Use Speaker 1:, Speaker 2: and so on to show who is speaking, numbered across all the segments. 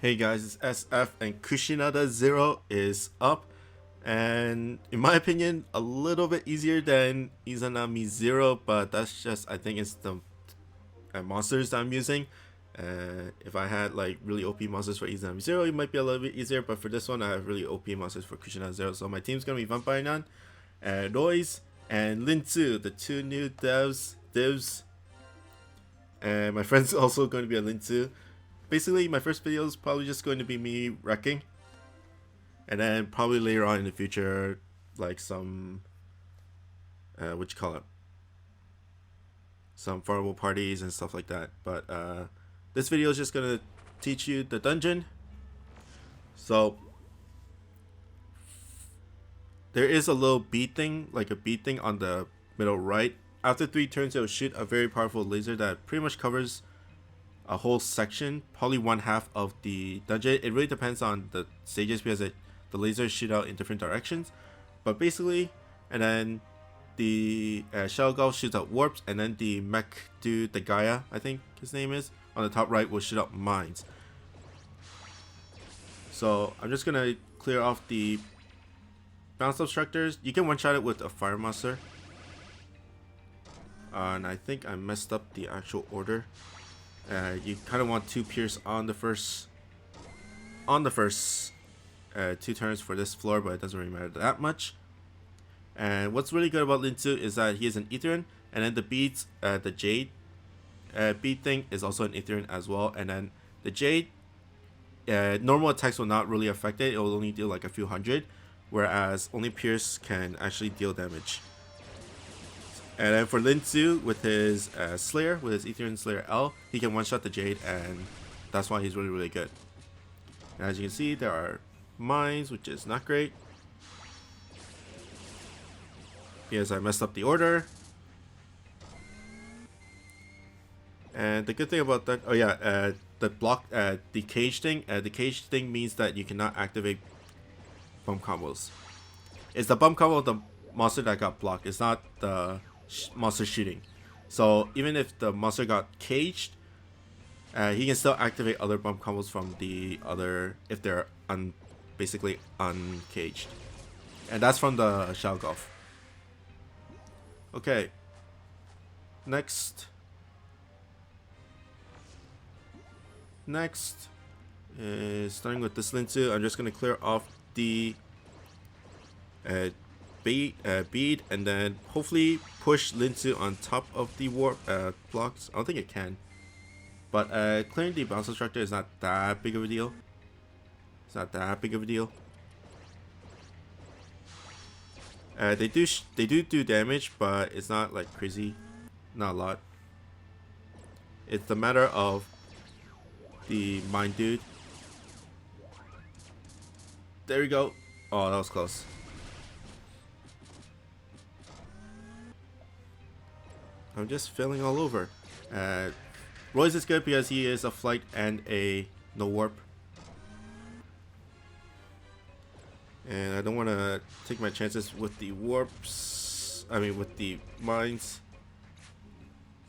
Speaker 1: Hey guys, it's SF and Kushinada Zero is up, and in my opinion, a little bit easier than Izanami Zero, but that's just, I think it's the monsters that I'm using. If I had like really OP monsters for Izanami Zero, it might be a little bit easier, but for this one, I have really OP monsters for Kushinada Zero. So my team's gonna be Vampire Nan, Noise, and Linzu, the two new divs, and my friend's also going to be a Linzu. Basically, my first video is probably just going to be me wrecking, and then probably later on in the future, like some, what you call it, some farmable parties and stuff like that. But this video is just gonna teach you the dungeon. So there is a little bead thing, like a bead thing on the middle right. After 3 turns, it will shoot a very powerful laser that pretty much covers a whole section, probably 1/2 of the dungeon. It really depends on the stages because the lasers shoot out in different directions. But basically, and then the Shell Golf shoots out warps, and then the mech dude, the Gaia, I think his name is, on the top right will shoot out mines. So I'm just gonna clear off the bounce obstructors. You can one-shot it with a fire monster. And I think I messed up the actual order. You kind of want to pierce on the first 2 turns for this floor, but it doesn't really matter that much. And what's really good about Linzu is that he is an Ethereum, and then the beads, the Jade bead thing is also an Ethereum as well. And then the Jade, normal attacks will not really affect it. It will only deal like a few hundred, whereas only Pierce can actually deal damage. And then for Linzu, with his Slayer, with his Ethereum Slayer L, he can one-shot the Jade, and that's why he's really, really good. And as you can see, there are mines, which is not great, because I messed up the order. And the good thing about that, oh yeah, the block, the cage thing. The cage thing means that you cannot activate bump combos. It's the bump combo of the monster that got blocked. It's not the monster shooting. So even if the monster got caged, he can still activate other bump combos from the other if they're basically uncaged, and that's from the Shell Golf. Okay, next is starting with this Linzu. I'm just gonna clear off the bead, and then hopefully push Linzu on top of the warp blocks. I don't think it can, but clearing the bounce obstructor is not that big of a deal. It's not that big of a deal. They do damage, but it's not like crazy, not a lot. It's the matter of the mine dude. There we go. Oh, that was close. I'm just failing all over. Royce is good because he is a flight and a no warp. And I don't want to take my chances with the warps. I mean with the mines.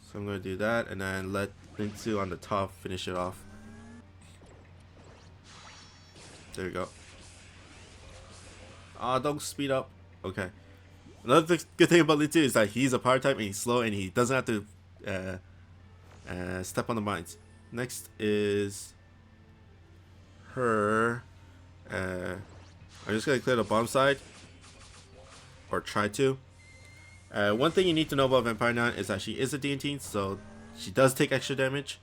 Speaker 1: So I'm going to do that and then let Linzu on the top finish it off. There we go. Ah, don't speed up. Okay. Another good thing about Linzu is that he's a power type and he's slow and he doesn't have to step on the mines. Next is her. I'm just gonna clear the bomb side, or try to. One thing you need to know about Vampire Nan is that she is a DNT, so she does take extra damage.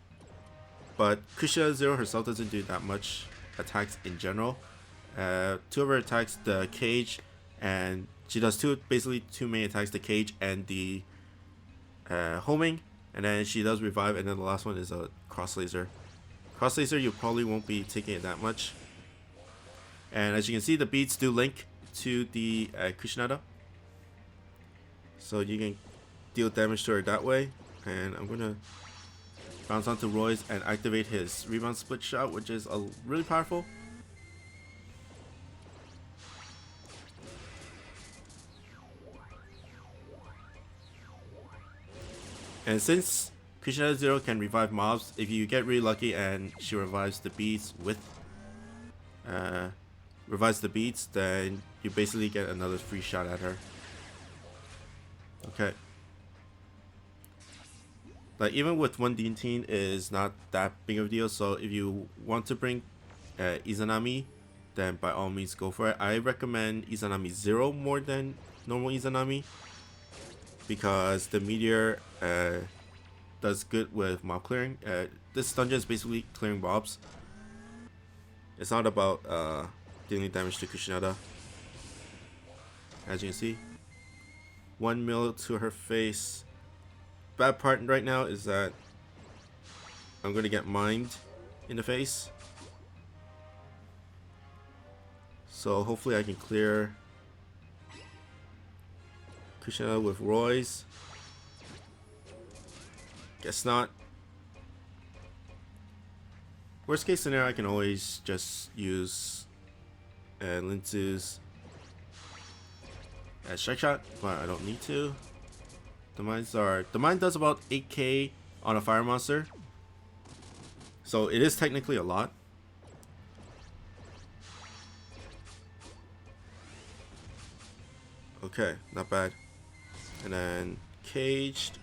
Speaker 1: But Kushinada Zero herself doesn't do that much attacks in general. 2 of her attacks, the cage, and she does basically two main attacks, the cage and the homing, and then she does revive, and then the last one is a cross laser. Cross laser, you probably won't be taking it that much. And as you can see, the beads do link to the Kushinada, so you can deal damage to her that way. And I'm gonna bounce onto Royce and activate his rebound split shot, which is really powerful. And since Kushinada Zero can revive mobs. If you get really lucky and she revives the beads with then you basically get another free shot at her. Okay. Like even with 1D is not that big of a deal. So if you want to bring Izanami, then by all means go for it. I recommend Izanami Zero more than normal Izanami because the meteor does good with mob clearing. This dungeon is basically clearing mobs. It's not about dealing damage to Kushinada. As you can see, 1 mil to her face. Bad part right now is that I'm gonna get mined in the face. So hopefully I can clear Kushinada with Roy's. Guess not. Worst case scenario, I can always just use Linsu's strike shot, but I don't need to. The mine does about 8k on a fire monster, so it is technically a lot. Okay, not bad. And then caged,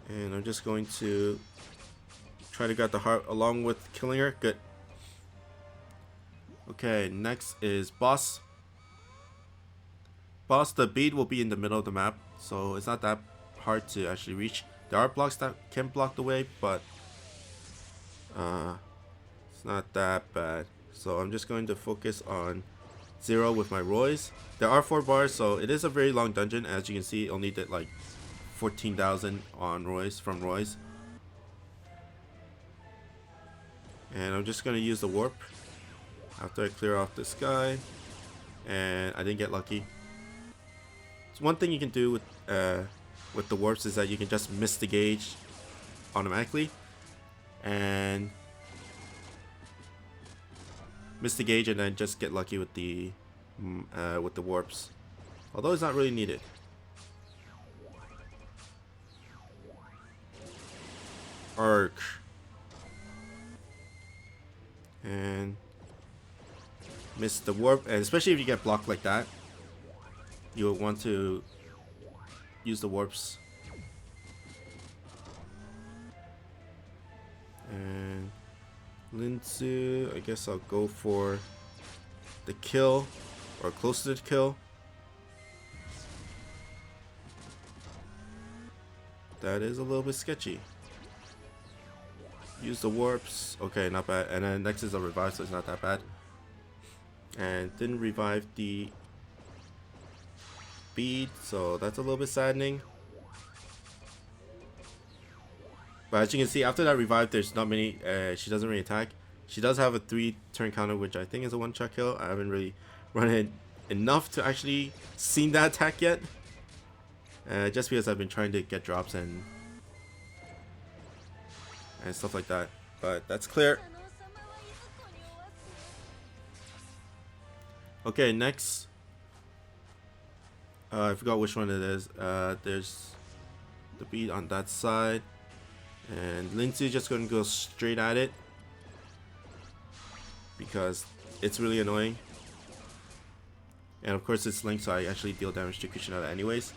Speaker 1: and I'm just going to try to get the heart along with killing her. Good. Okay, next is boss. The bead will be in the middle of the map, so it's not that hard to actually reach. There are blocks that can block the way, but it's not that bad. So I'm just going to focus on Zero with my Roy's. There are 4 bars, so it is a very long dungeon. As you can see, it only did like 14,000 on Roy's from Roy's. And I'm just going to use the warp after I clear off this guy. And I didn't get lucky. So one thing you can do with the warps is that you can just miss the gauge automatically. And miss the gauge and then just get lucky with the warps. Although it's not really needed. Arc. And miss the warp, and especially if you get blocked like that, you will want to use the warps. And Linsu, I guess I'll go for the kill, or close to the kill. That is a little bit sketchy. Use the warps. Okay, not bad. And then next is a revive, so it's not that bad. And didn't revive the bead, so that's a little bit saddening. But as you can see, after that revive, there's not many. She doesn't really attack. She does have a 3-turn counter, which I think is a 1-shot kill. I haven't really run it enough to actually seen that attack yet. Just because I've been trying to get drops and stuff like that. But that's clear. Okay, next. I forgot which one it is. There's the bead on that side. And Lindsay's just going to go straight at it because it's really annoying. And of course it's linked, so I actually deal damage to Kushinada anyways.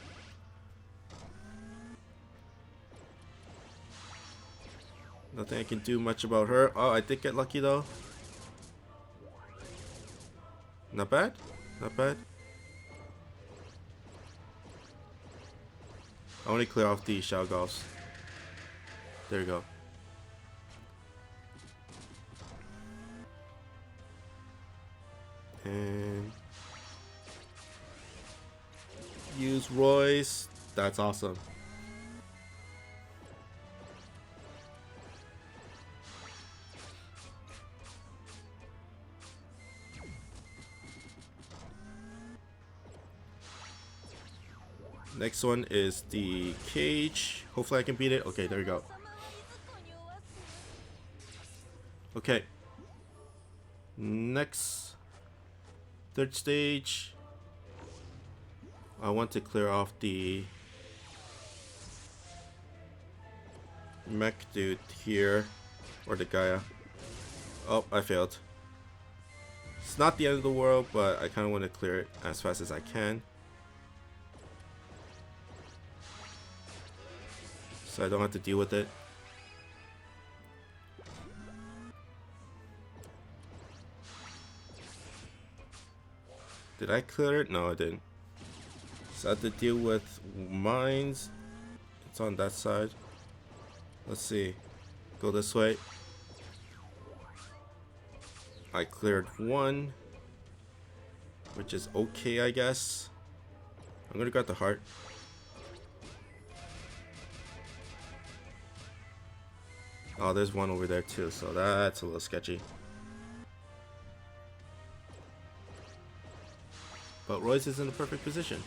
Speaker 1: Nothing I can do much about her. Oh, I did get lucky though. Not bad. Not bad. I want to clear off the Shao Golfs. There you go. And use Royce. That's awesome. Next one is the cage. Hopefully I can beat it. Okay, there we go. Okay. Next. Third stage. I want to clear off the mech dude here, or the Gaia. Oh, I failed. It's not the end of the world, but I kind of want to clear it as fast as I can, so I don't have to deal with it. Did I clear it? No, I didn't. So I have to deal with mines. It's on that side. Let's see. Go this way. I cleared one, which is okay, I guess. I'm gonna grab the heart. Oh, there's one over there too, so that's a little sketchy. But Royce is in the perfect position.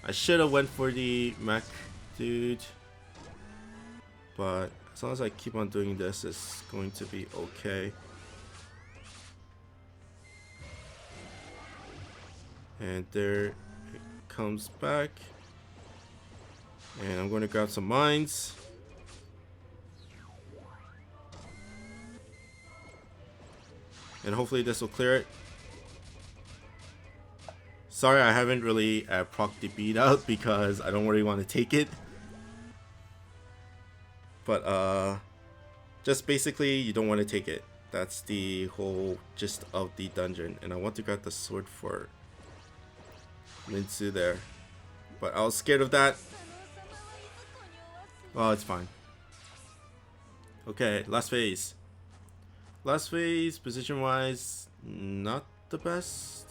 Speaker 1: I should have went for the mech dude, but as long as I keep on doing this, it's going to be okay. And there it comes back, and I'm going to grab some mines. And hopefully this will clear it. Sorry, I haven't really procced the bead out because I don't really want to take it. But just basically, you don't want to take it. That's the whole gist of the dungeon. And I want to grab the sword for Linsu there, but I was scared of that. Well, it's fine. Okay, last phase. Last phase, position wise, not the best.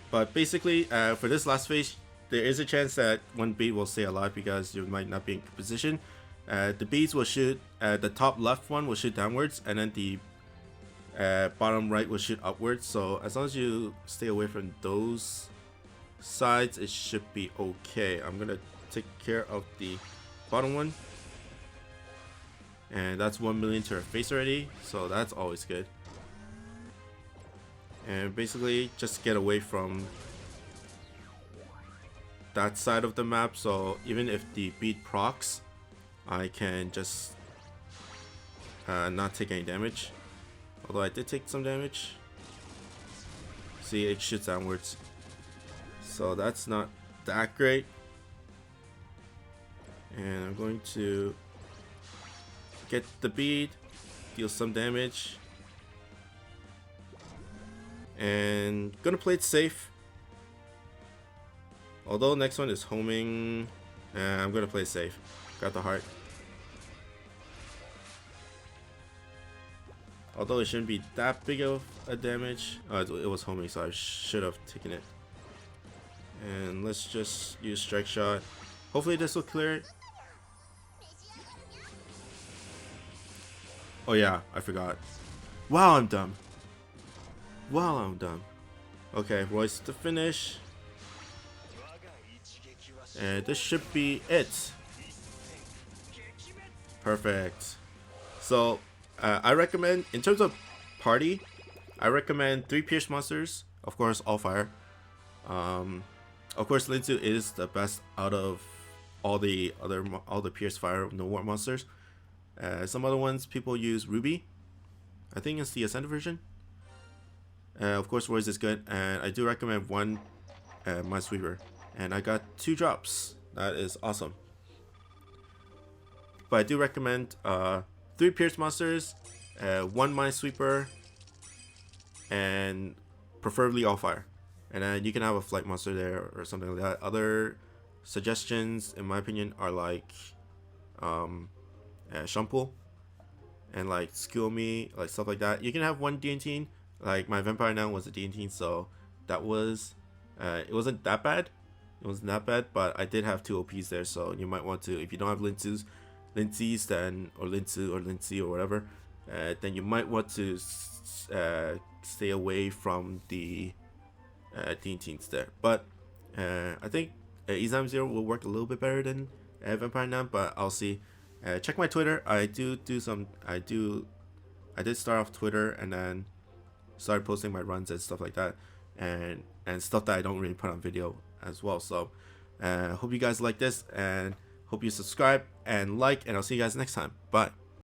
Speaker 1: But basically, for this last phase, there is a chance that one bead will stay alive because you might not be in position. The beads will shoot, the top left one will shoot downwards, and then the bottom right will shoot upwards. So as long as you stay away from those sides, it should be okay. I'm gonna take care of the bottom one, and that's 1 million to her face already, so that's always good. And basically just get away from that side of the map, so even if the beat procs, I can just not take any damage. Although I did take some damage. See, it shoots downwards, so that's not that great. And I'm going to get the bead, deal some damage, and gonna play it safe. Although next one is homing, I'm gonna play it safe. Got the heart. Although it shouldn't be that big of a damage. Oh, it was homing, so I should have taken it. And let's just use strike shot. Hopefully this will clear it. Oh yeah, I forgot. Wow, I'm dumb. Wow, I'm dumb. Okay, Royce to finish. And this should be it. Perfect. So I recommend, in terms of party, I recommend 3 pierce monsters, of course all fire. Of course Linsu is the best out of all the pierce fire no war monsters. Some other ones people use Ruby. I think it's the Ascended version. Of course Royce is good, and I do recommend 1 Minesweeper, and I got 2 drops. That is awesome. But I do recommend 3 pierce monsters, 1 Minesweeper, and preferably all fire. And then you can have a flight monster there or something like that. Other suggestions, in my opinion, are like Shumpul and like Skilmy, like stuff like that. You can have 1 DNT. Like my Vampire now was a DNT, so that was it wasn't that bad. It wasn't that bad, but I did have 2 OPs there, so you might want to, if you don't have Linsu's then, or Lindsay or whatever, then you might want to stay away from the DNTs there. But I think Izam Zero will work a little bit better than Vampire Nam, but I'll see. Check my Twitter. I did start off Twitter and then started posting my runs and stuff like that, and stuff that I don't really put on video as well. So hope you guys like this, and Hope you subscribe and like, and I'll see you guys next time. Bye.